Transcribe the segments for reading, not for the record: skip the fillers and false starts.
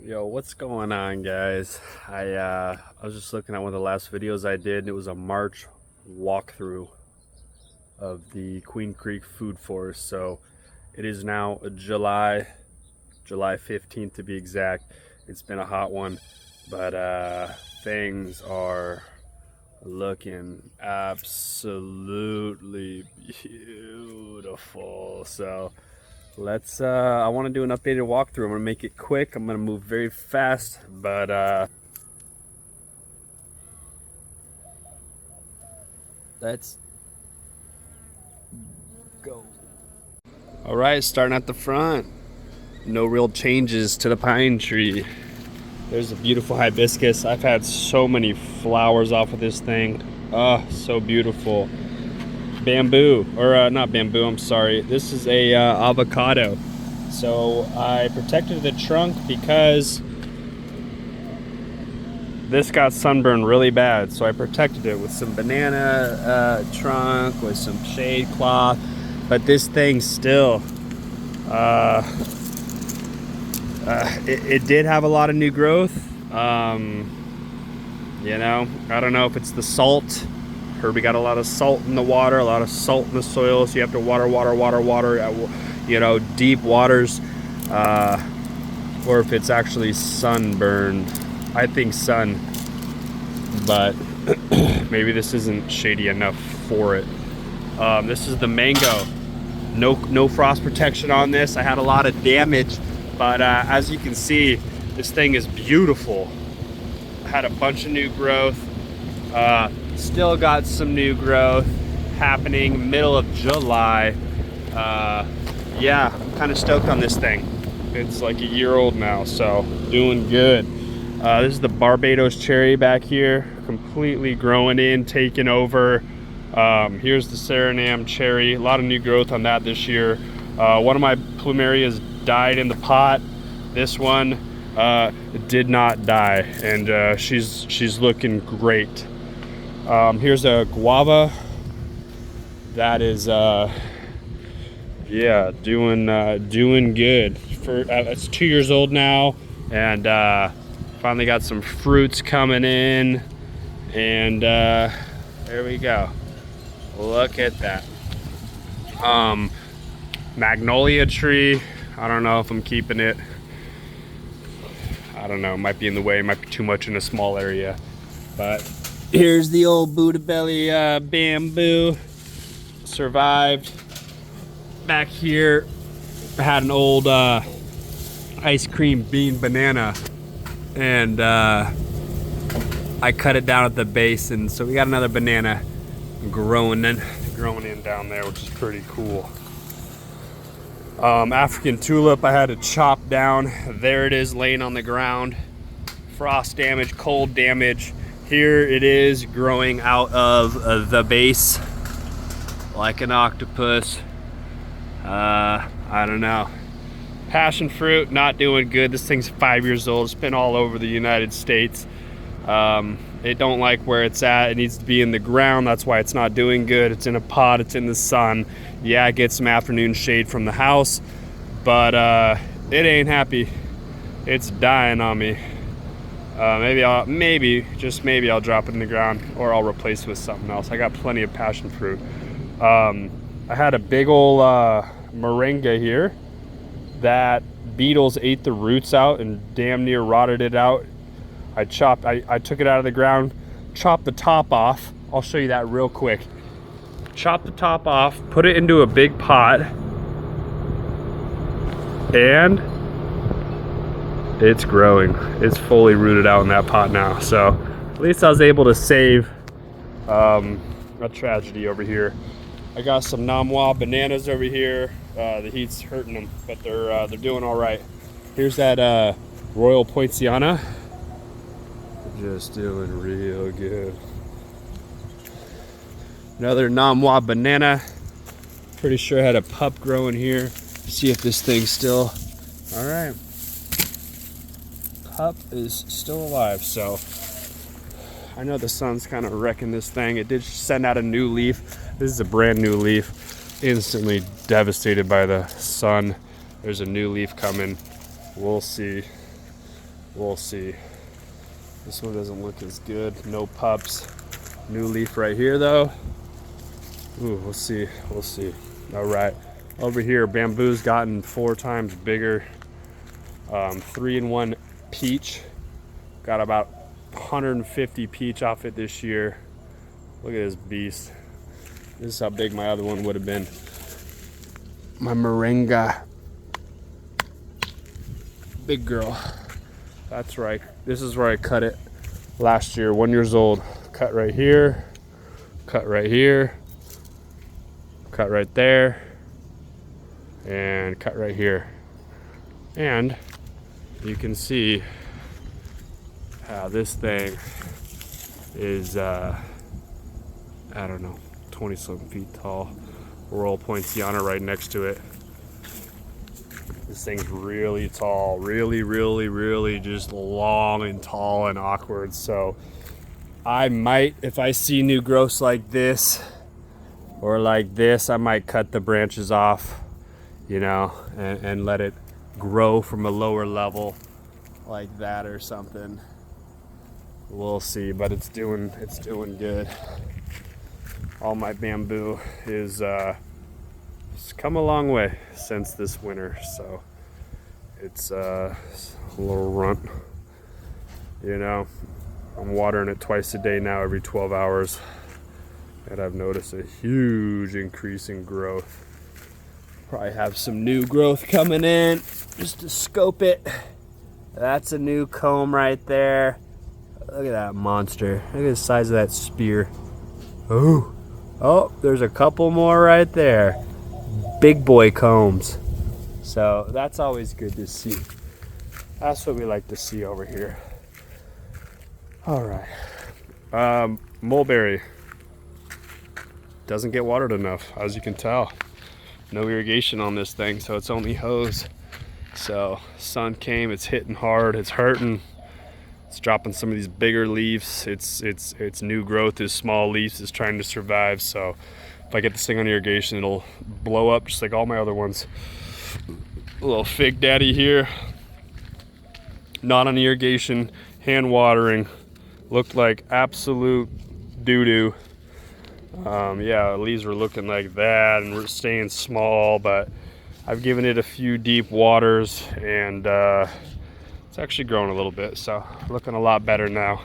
Yo, what's going on, guys? I was just looking at one of the last videos I did, and it was a March walkthrough of the Queen Creek Food Forest. So it is now July 15th to be exact. It's been a hot one, but things are looking absolutely beautiful. So let's I want to do an updated walkthrough. I'm gonna make it quick. I'm gonna move very fast, but let's go. All right, starting at the front. No real changes to the pine tree. There's a beautiful hibiscus. I've had so many flowers off of this thing. Oh, so beautiful. Bamboo, or not bamboo, I'm sorry. This is a avocado. So I protected the trunk because this got sunburned really bad. So I protected it with some banana trunk, with some shade cloth. But this thing still, it did have a lot of new growth. You know, I don't know if it's the salt. Heard we got a lot of salt in the water, a lot of salt in the soil, so you have to water you know, deep waters, or if it's actually sunburned. I think sun, but maybe this isn't shady enough for it. This is the mango. No frost protection on this. I had a lot of damage, but as you can see, this thing is beautiful. I had a bunch of new growth. Still got some new growth happening middle of July. Yeah, I'm kind of stoked on this thing. It's like a year old now, so doing good. This is the Barbados cherry back here, completely growing in, taking over. Here's the Suriname cherry, a lot of new growth on that this year. One of my plumerias died in the pot. This one did not die, and she's looking great. Here's a guava that is yeah, doing good. It's 2 years old now, and finally got some fruits coming in, and there we go. Look at that. Magnolia tree. I don't know if I'm keeping it. I don't know, might be in the way, might be too much in a small area. But here's the old Buddha belly bamboo. Survived. Back here, I had an old ice cream bean banana, and I cut it down at the base, and so we got another banana growing in down there, which is pretty cool. African tulip I had to chop down. There it is, laying on the ground. Frost damage, cold damage. Here it is, growing out of the base like an octopus. I don't know. Passion fruit, not doing good. This thing's 5 years old. It's been all over the United States. It don't like where it's at. It needs to be in the ground. That's why it's not doing good. It's in a pot. It's in the sun. Yeah, I get some afternoon shade from the house, but it ain't happy. It's dying on me. Just maybe I'll drop it in the ground, or I'll replace it with something else. I got plenty of passion fruit. I had a big old moringa here that beetles ate the roots out and damn near rotted it out. I took it out of the ground, chopped the top off. I'll show you that real quick. Chop the top off, put it into a big pot, and it's growing. It's fully rooted out in that pot now. So at least I was able to save a tragedy over here. I got some Namwa bananas over here. The heat's hurting them, but they're doing all right. Here's that Royal Poinciana. Just doing real good. Another Namwa banana. Pretty sure I had a pup growing here. See if this thing's still all right. Pup is still alive, so I know the sun's kind of wrecking this thing. It did send out a new leaf. This is a brand new leaf. Instantly devastated by the sun. There's a new leaf coming. We'll see. We'll see. This one doesn't look as good. No pups. New leaf right here though. Ooh, we'll see. We'll see. All right. Over here, bamboo's gotten 4 times bigger. 3-in-1 peach. Got about 150 peach off it this year. Look at this beast. This is how big my other one would have been. My moringa. Big girl. That's right. This is where I cut it last year, 1 year old. Cut right here, cut right here, cut right there, and cut right here. And you can see how this thing is, I don't know, 20-something feet tall. Royal Poinciana right next to it. This thing's really tall, really just long and tall and awkward. So I might, if I see new growths like this or like this, I might cut the branches off, you know, and let it grow from a lower level like that or something. We'll see, but it's doing good. All my bamboo is it's come a long way since this winter, so it's a little runt, you know. I'm watering it twice a day now, every 12 hours, and I've noticed a huge increase in growth. Probably have some new growth coming in just to scope it. That's a new comb right there. Look at that monster. Look at the size of that spear. Oh, there's a couple more right there. Big boy combs. So that's always good to see. That's what we like to see over here. All right. Mulberry doesn't get watered enough, as you can tell. No irrigation on this thing, so it's only hose. So sun came, it's hitting hard, it's hurting. It's dropping some of these bigger leaves. Its new growth is small leaves, is trying to survive. So if I get this thing on irrigation, it'll blow up just like all my other ones. A little fig daddy here, not on irrigation, hand watering. Looked like absolute doo-doo. Yeah, leaves were looking like that and we're staying small, but I've given it a few deep waters and it's actually growing a little bit, so looking a lot better now.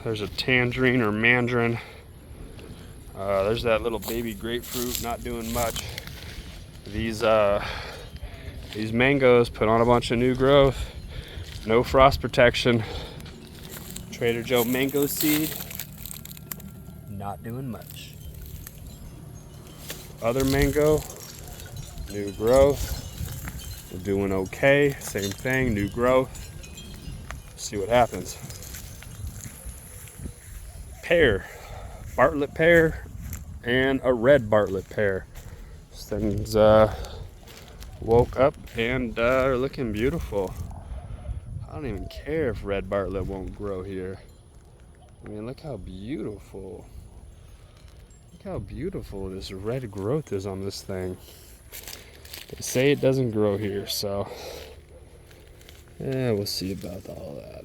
There's a tangerine or mandarin. There's that little baby grapefruit, not doing much. These mangoes put on a bunch of new growth. No frost protection. Trader Joe mango seed, not doing much. Other mango, new growth. We're doing okay. Same thing, new growth. See what happens. Pear, Bartlett pear, and a red Bartlett pear. These things woke up and are looking beautiful. I don't even care if red Bartlett won't grow here. I mean, look how beautiful. Look how beautiful this red growth is on this thing. They say it doesn't grow here, so yeah, we'll see about all that.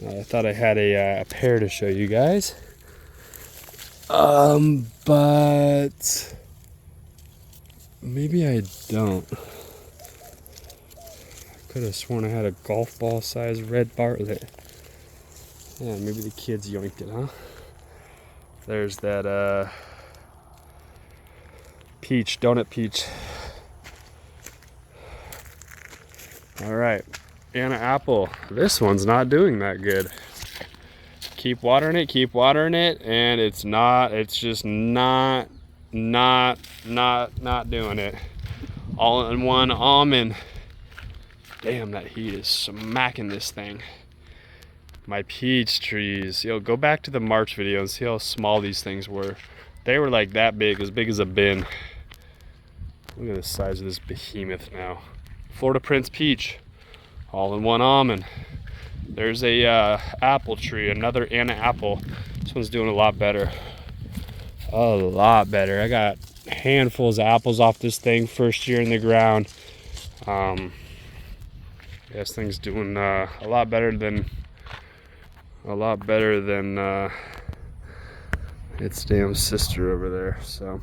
I thought I had a pear to show you guys. But maybe I don't. Could have sworn I had a golf ball size red Bartlett. Yeah, maybe the kids yoinked it, huh? There's that peach, donut peach. All right, Anna apple. This one's not doing that good. Keep watering it, and it's just not doing it. All in one almond. Damn, that heat is smacking this thing. My peach trees. Yo, go back to the March video and see how small these things were. They were like that big as a bin. Look at the size of this behemoth now. Florida Prince peach. All in one almond. There's a apple tree, another Anna apple. This one's doing a lot better. A lot better. I got handfuls of apples off this thing first year in the ground. Yeah, this thing's doing a lot better than its damn sister over there. So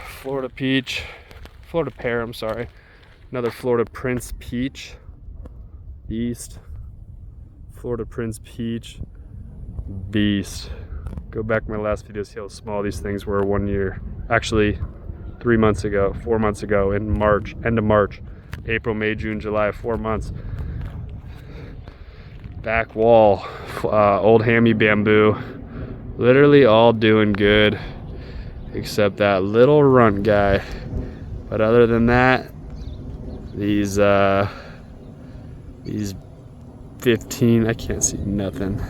Florida pear, I'm sorry. Another Florida Prince peach. East. Florida Prince peach. Beast. Go back to my last video, see how small these things were 1 year. Actually, 3 months ago, 4 months ago, in March, end of March. April, May, June, July, 4 months. Back wall, old hammy bamboo. Literally all doing good, except that little runt guy. But other than that, these 15, I can't see nothing.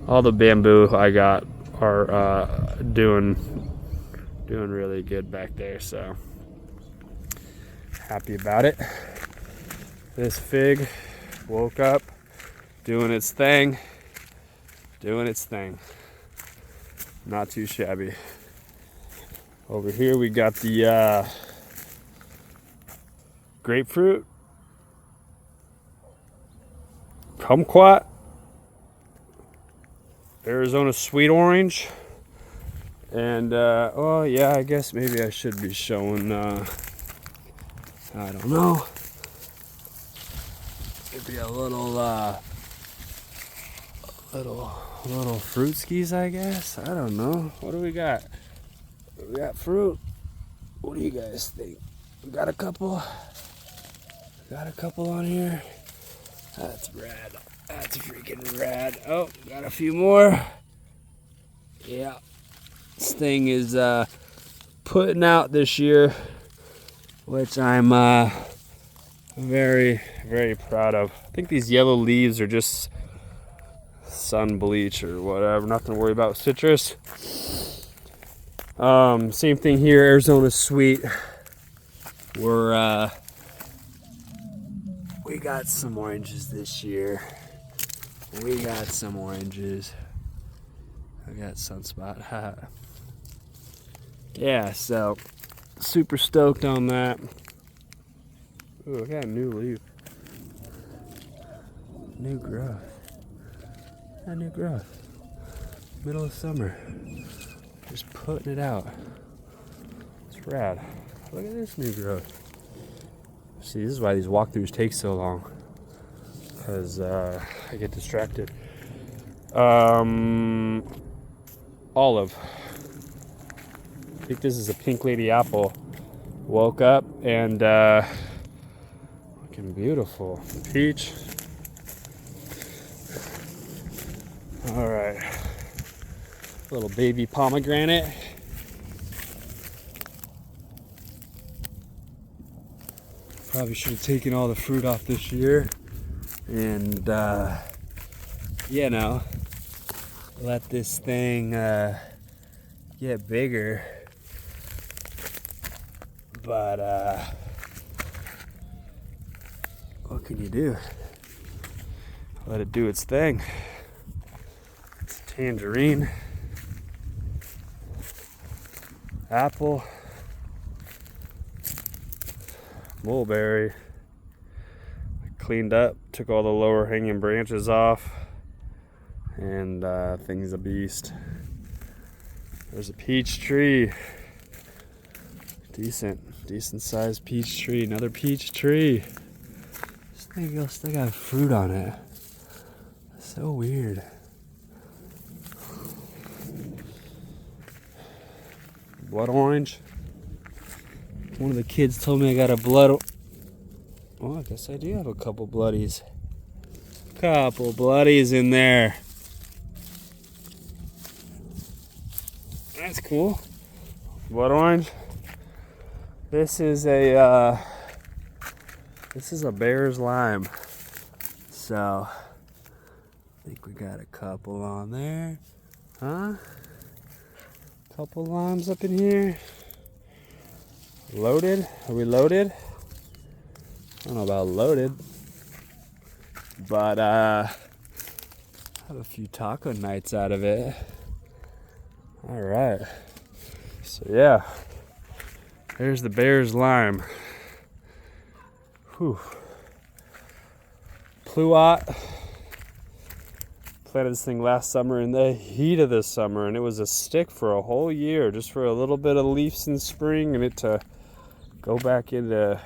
All the bamboo I got are doing really good back there, so happy about it. This fig woke up, doing its thing. Not too shabby. Over here we got the grapefruit, kumquat, Arizona sweet orange, and oh yeah, I guess maybe I should be showing I don't know, maybe a little fruit skis, I guess. I don't know. What do we got? We got fruit. What do you guys think? We got a couple on here. That's rad. That's freaking rad. Oh, got a few more. Yeah. This thing is putting out this year, which I'm very, very proud of. I think these yellow leaves are just sun bleach or whatever. Nothing to worry about with citrus. Same thing here, Arizona sweet. We got some oranges this year. We got some oranges. I got sunspot. Yeah, so super stoked on that. Ooh, I got a new leaf. New growth. A new growth. Middle of summer. Just putting it out. It's rad. Look at this new growth. See, this is why these walkthroughs take so long. Because I get distracted. Olive. I think this is a pink lady apple. Woke up and looking beautiful. Peach. All right. Little baby pomegranate. Probably should have taken all the fruit off this year. And, you know, let this thing get bigger. But, what can you do? Let it do its thing. It's a tangerine. Apple. Mulberry. Cleaned up, took all the lower hanging branches off, and thing's a beast. There's a peach tree. Decent sized peach tree. Another peach tree. This thing still got fruit on it. So weird. Blood orange. One of the kids told me I got a blood. Oh, I guess I do have a couple bloodies. Couple bloodies in there. That's cool. Blood orange. This is a bear's lime. So I think we got a couple on there. Huh? Couple limes up in here. Loaded? Are we loaded? I don't know about loaded, but have a few taco nights out of it. All right. So yeah, there's the bear's lime. Whew. Pluot. Planted this thing last summer in the heat of this summer, and it was a stick for a whole year, just for a little bit of leaves in spring, and it to go back into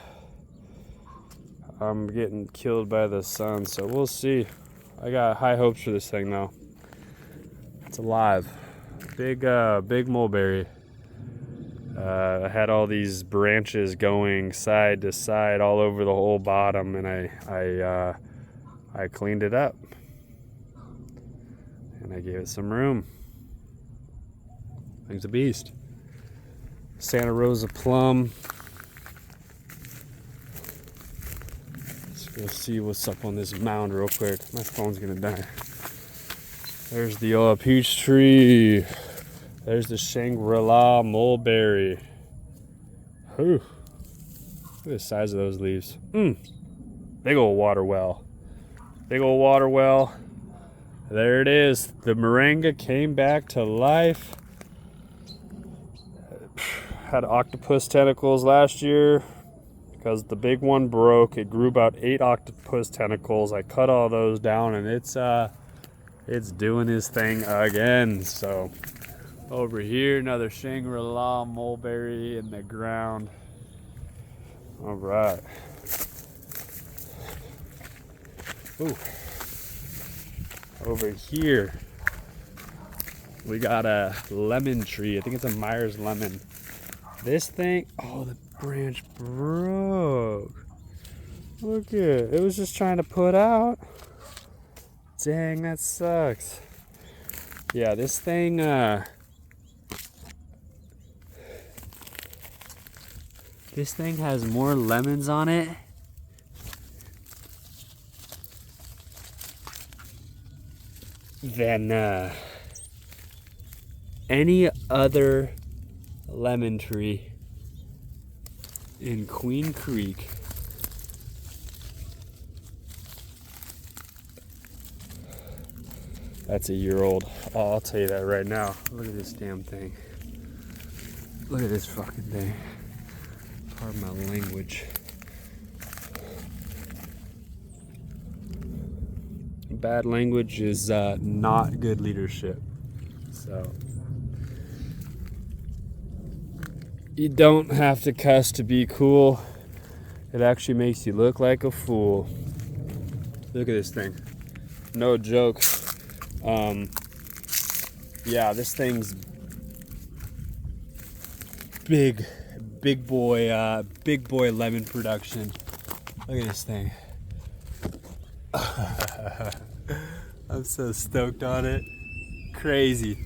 getting killed by the sun. So we'll see. I got high hopes for this thing though. It's alive. Big mulberry. I had all these branches going side to side all over the whole bottom, and I cleaned it up. And I gave it some room. Thing's a beast. Santa Rosa plum. Let's go see what's up on this mound real quick. My phone's gonna die. There's the peach tree. There's the Shangri-La mulberry. Whew. Look at the size of those leaves. Big old water well. Big old water well. There it is. The moringa came back to life. Had octopus tentacles last year because the big one broke. It grew about 8 octopus tentacles. I cut all those down, and it's doing his thing again. So over here, another Shangri-La mulberry in the ground. All right. Ooh. Over here, we got a lemon tree. I think it's a Myers lemon. This thing, oh, the branch broke. Look at it. It was just trying to put out. Dang, that sucks. Yeah, this thing, this thing has more lemons on it than any other lemon tree in Queen Creek. That's a year old. Oh, I'll tell you that right now. Look at this damn thing. Look at this fucking thing. Pardon my language. Bad language is not good leadership. So you don't have to cuss to be cool. It actually makes you look like a fool. Look at this thing. No joke. Yeah, this thing's big boy lemon production. Look at this thing. I'm so stoked on it. Crazy.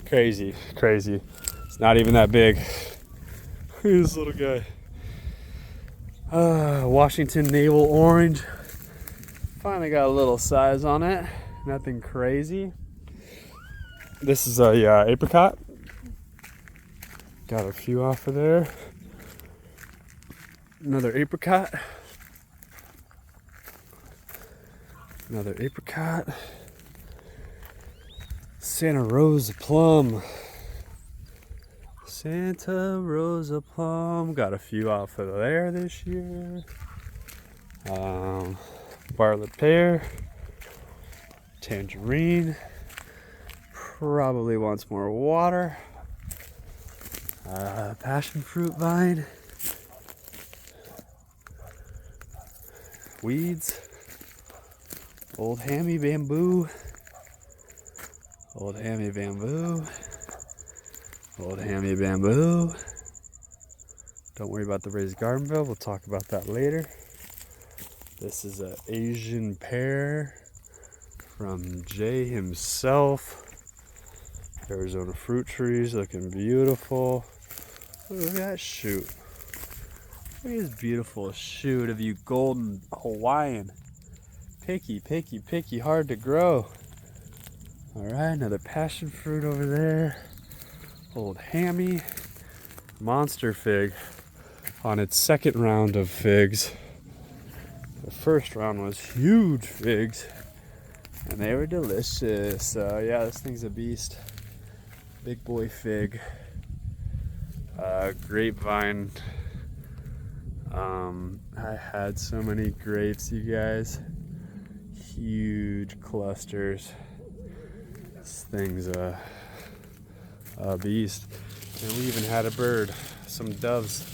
It's not even that big. Look at this little guy. Washington navel orange. Finally got a little size on it. Nothing crazy. This is a apricot. Got a few off of there. Another apricot. Another apricot. Santa Rosa plum. Santa Rosa plum. Got a few off of there this year. Bartlett pear. Tangerine. Probably wants more water. Passion fruit vine. Weeds. Old hammy bamboo. Old hammy bamboo. Old hammy bamboo. Don't worry about the raised garden bed. We'll talk about that later. This is an Asian pear from Jay himself. Arizona fruit trees looking beautiful. Look at that shoot. Look at this beautiful shoot of you golden Hawaiian. Picky, hard to grow. Alright, another passion fruit over there. Old hammy. Monster fig on its second round of figs. The first round was huge figs, and they were delicious. So yeah, this thing's a beast. Big boy fig. Grapevine. I had so many grapes, you guys. Huge clusters. This thing's a beast. And we even had a bird, some doves.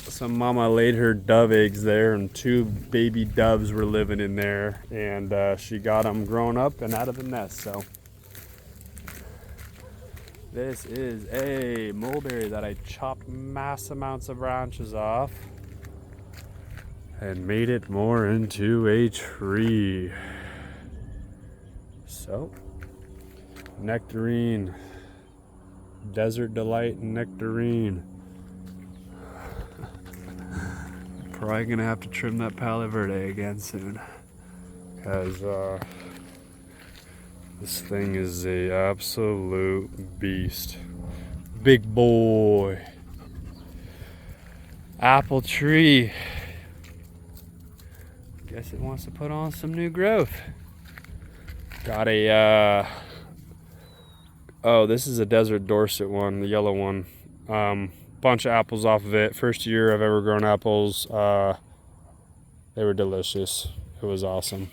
Some mama laid her dove eggs there, and 2 baby doves were living in there, and she got them grown up and out of the nest. So this is a mulberry that I chopped mass amounts of branches off and made it more into a tree. So, nectarine, desert delight nectarine. Probably gonna have to trim that Palo Verde again soon, because this thing is a absolute beast. Big boy. Apple tree. Guess it wants to put on some new growth. Got a oh, this is a desert Dorset one, the yellow one. Bunch of apples off of it. First year I've ever grown apples. They were delicious. It was awesome.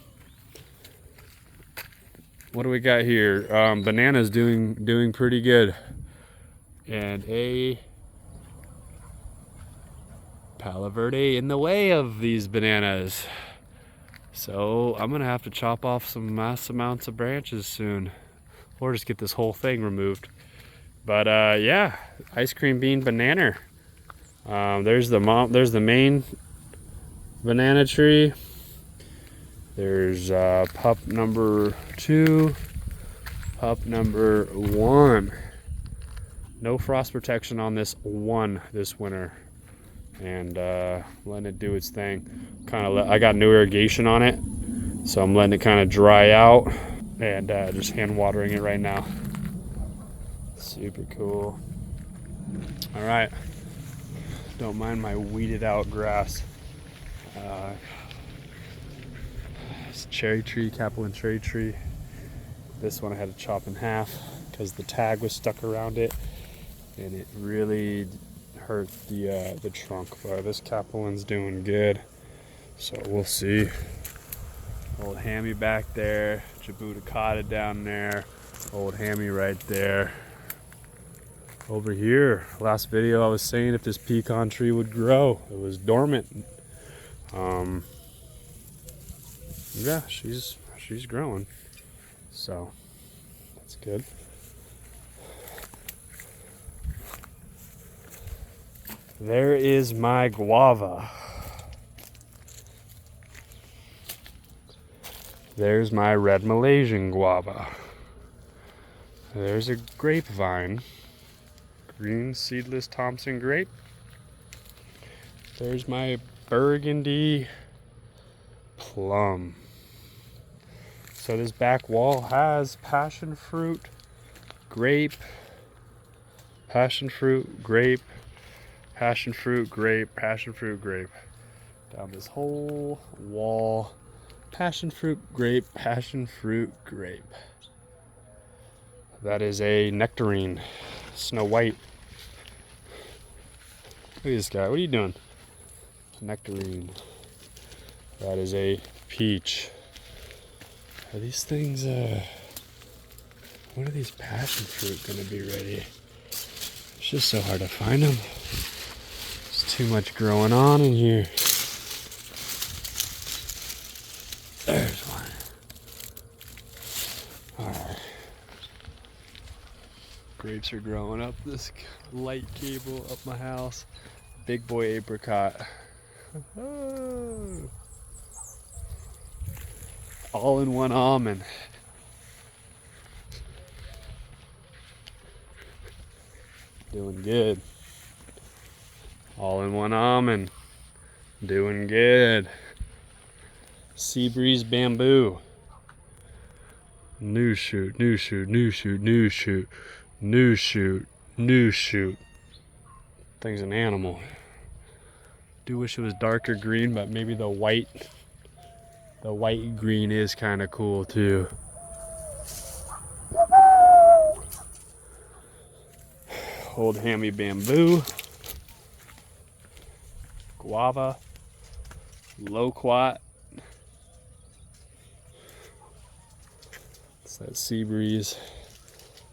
What do we got here? Bananas doing pretty good. And a Palo Verde in the way of these bananas. So I'm gonna have to chop off some mass amounts of branches soon, or just get this whole thing removed. But yeah, ice cream bean banana. There's the main banana tree. There's pup number 2, pup number 1. No frost protection on this one this winter, and letting it do its thing. I got new irrigation on it, so I'm letting it kind of dry out, and just hand watering it right now. Super cool. All right, don't mind my weeded out grass. It's a cherry tree, Capulin cherry tree. This one I had to chop in half because the tag was stuck around it, and it really hurt the trunk. But this Capulin's doing good, so we'll see. Old Hammy back there, Jabuticata down there, old Hammy right there. Over here, last video I was saying if this pecan tree would grow. It was dormant. Yeah, she's growing, so that's good. There is my guava. There's my red Malaysian guava. There's a grapevine. Green seedless Thompson grape. There's my burgundy plum. So this back wall has passion fruit, grape, passion fruit, grape, passion fruit, grape, passion fruit, grape. Down this whole wall, passion fruit, grape, passion fruit, grape. That is a nectarine, Snow White. Look at this guy, what are you doing? Nectarine. That is a peach. Are these things, when are these passion fruit gonna be ready? It's just so hard to find them. There's too much growing on in here. There's one. Alright. Grapes are growing up this light cable up my house. Big boy apricot. All in one almond. Doing good. All in one almond. Doing good. Sea breeze bamboo. New shoot, new shoot, new shoot, new shoot, new shoot, new shoot. Thing's an animal. Do wish it was darker green, but maybe the white green is kind of cool too. Old Hammy bamboo. guava, loquat. It's that sea breeze.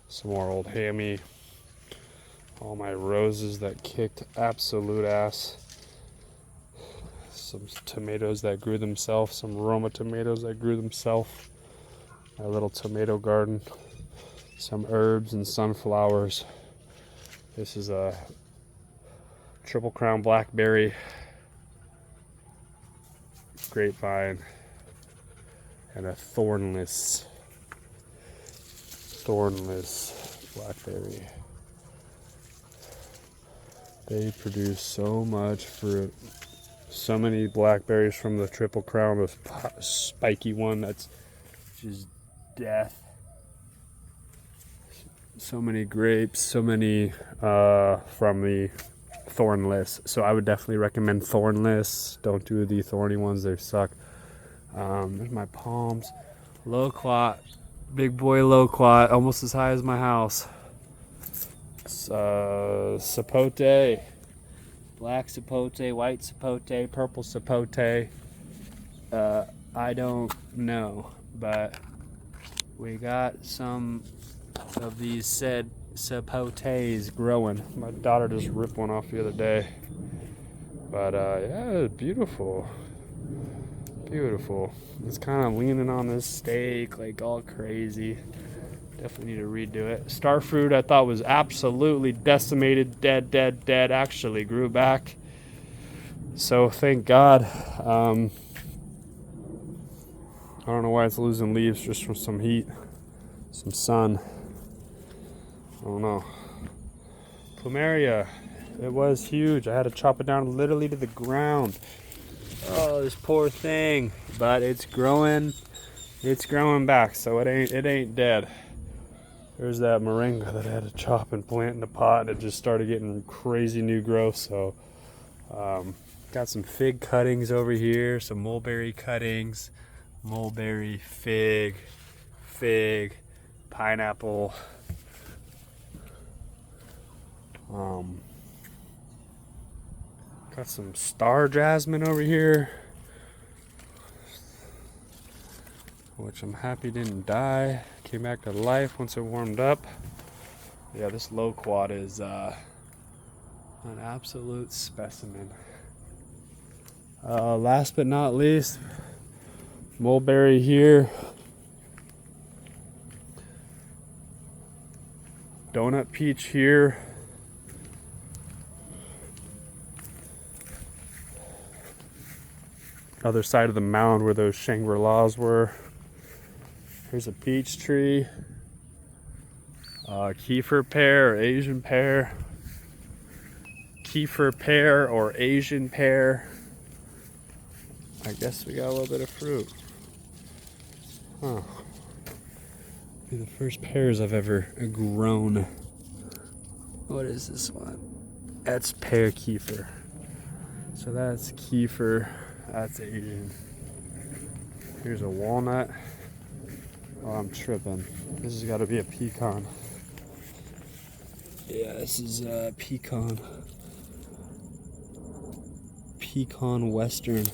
Some more old hammy. All my roses that kicked absolute ass. Some tomatoes that grew themselves. Some Roma tomatoes that grew themselves. My little tomato garden. Some herbs and sunflowers. This is a Triple Crown blackberry grapevine and a thornless blackberry. They produce so much fruit. So many blackberries from the Triple Crown, the spiky one that's just death. So many grapes, so many from the thornless. So I would definitely recommend thornless. Don't do the thorny ones, they suck. There's my palms. Loquat, big boy loquat, almost as high as my house. Sapote, black sapote, white sapote, purple sapote. I don't know, but we got some of these said sapotes growing. My daughter just ripped one off the other day. But yeah, beautiful. Beautiful. It's kind of leaning on this stake like all crazy. Definitely need to redo it. Starfruit I thought was absolutely decimated, dead. Actually grew back. So thank God. I don't know why it's losing leaves, just from some heat, some sun. I don't know. Plumeria, it was huge. I had to chop it down literally to the ground. Oh, this poor thing. But it's growing. It's growing back, so it ain't dead. There's that moringa that I had to chop and plant in the pot, and it just started getting crazy new growth. So, got some fig cuttings over here, some mulberry cuttings, mulberry, fig, pineapple. Got some star jasmine over here, which I'm happy didn't die. Came back to life once it warmed up. Yeah, this loquat is an absolute specimen. Last but not least, mulberry here. Donut peach here. Other side of the mound where those Shangri-Las were. Here's a peach tree. Kefir pear or Asian pear. Kefir pear or Asian pear. I guess we got a little bit of fruit. Huh. Be the first pears I've ever grown. What is this one? That's pear kefir. So that's kefir. That's Asian. Here's a walnut. Oh, I'm tripping. This has got to be a pecan. Yeah, this is pecan. Pecan Western.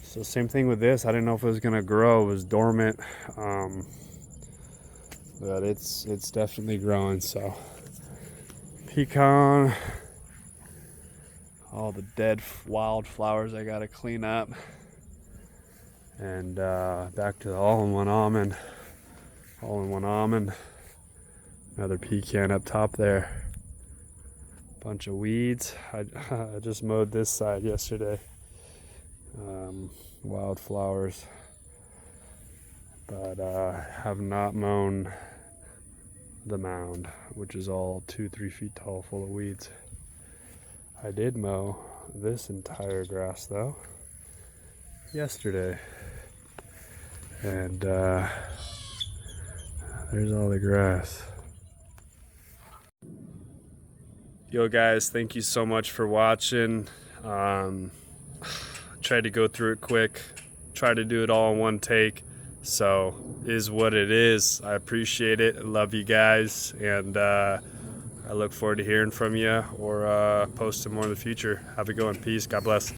So same thing with this. I didn't know if it was gonna grow. It was dormant, but it's definitely growing. So pecan. All the dead wildflowers I gotta clean up. And back to the all-in-one almond. All-in-one almond. Another pecan up top there. Bunch of weeds. I just mowed this side yesterday. Wildflowers. But have not mown the mound, which is all 2-3 feet tall, full of weeds. I did mow this entire grass though yesterday, and there's all the grass. Yo guys, thank you so much for watching. Tried to go through it quick, tried to do it all in one take, so is what it is. I appreciate it. I love you guys, and I look forward to hearing from you or posting more in the future. Have a good one. Peace. God bless.